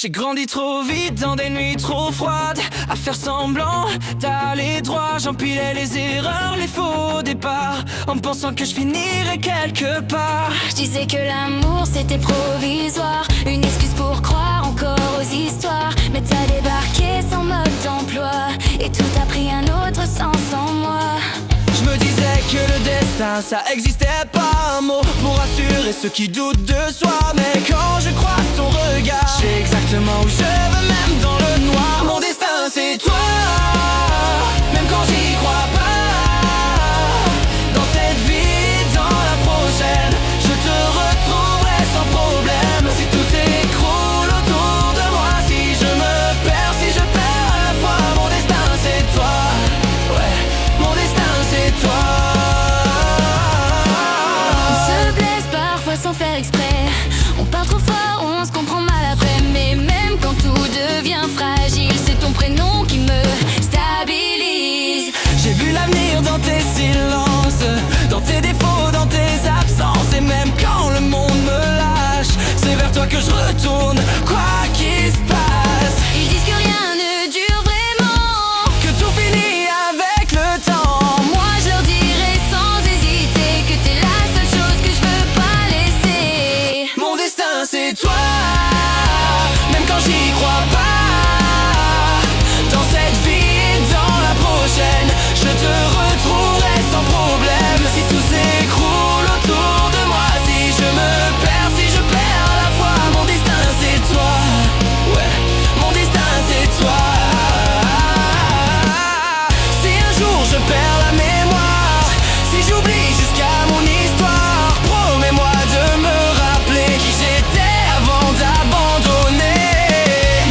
J'ai grandi trop vite dans des nuits trop froides, à faire semblant d'aller droit. J'empilais les erreurs, les faux départs, en pensant que je finirais quelque part. Je disais que l'amour c'était provisoire, une excuse pour croire encore aux histoires. Mais t'as débarqué sans mode d'emploi, et tout a pris un autre sens en moi. Je me disais que le destin ça existait pas, un mot pour rassurer ceux qui doutent de soi. Mais quand je croise ton regard, je sais exactement où je veux, même dans le noir. Mon destin c'est toi, même quand j'y crois pas. Dans cette vie, dans la prochaine, je te retrouverai sans problème. Si tout s'écroule autour de moi, si je me perds, si je perds à la fois, mon destin c'est toi. Ouais, mon destin c'est toi. On se blesse parfois sans faire exprès, on part trop fort, on se comprend mal après. Mais même quand tout devient fragile, c'est ton prénom qui me stabilise. J'ai vu l'avenir dans tes silences, dans tes défauts, dans tes absences. Et même quand le monde me lâche, c'est vers toi que je retourne, quoi qu'il se passe. Ils disent que rien ne dure vraiment, Que tout finit avec le temps. moi je leur dirai sans hésiter que t'es la seule chose que je veux pas laisser. Mon destin c'est toi, même quand j'y crois pas. Dans cette vie, dans la prochaine, je te retrouverai sans problème. Si tout s'écroule autour de moi, si je me perds, si je perds à la fois, mon destin c'est toi. Ouais, mon destin c'est toi. Si un jour je perds la mémoire, si j'oublie jusqu'à mon histoire, promets-moi de me rappeler qui j'étais avant d'abandonner.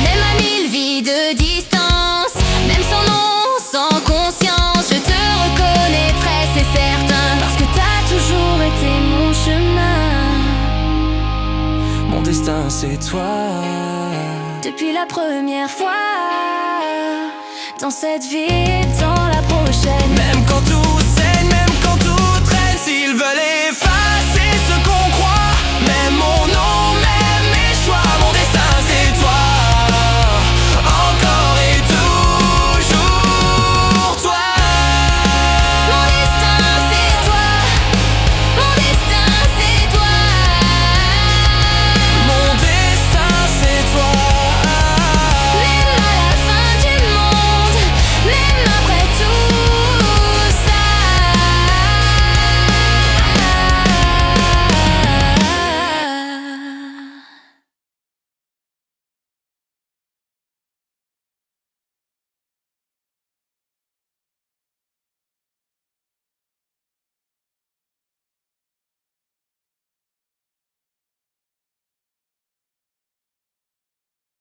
Même à 1000 vies de distance, même sans nom, sans conscience, je te reconnaîtrai, c'est certain, parce que t'as toujours été mon chemin. Mon destin c'est toi. Depuis la première fois, dans cette vie, dans la prochaine. Même quand tout saigne, même quand tout traîne, s'ils veulent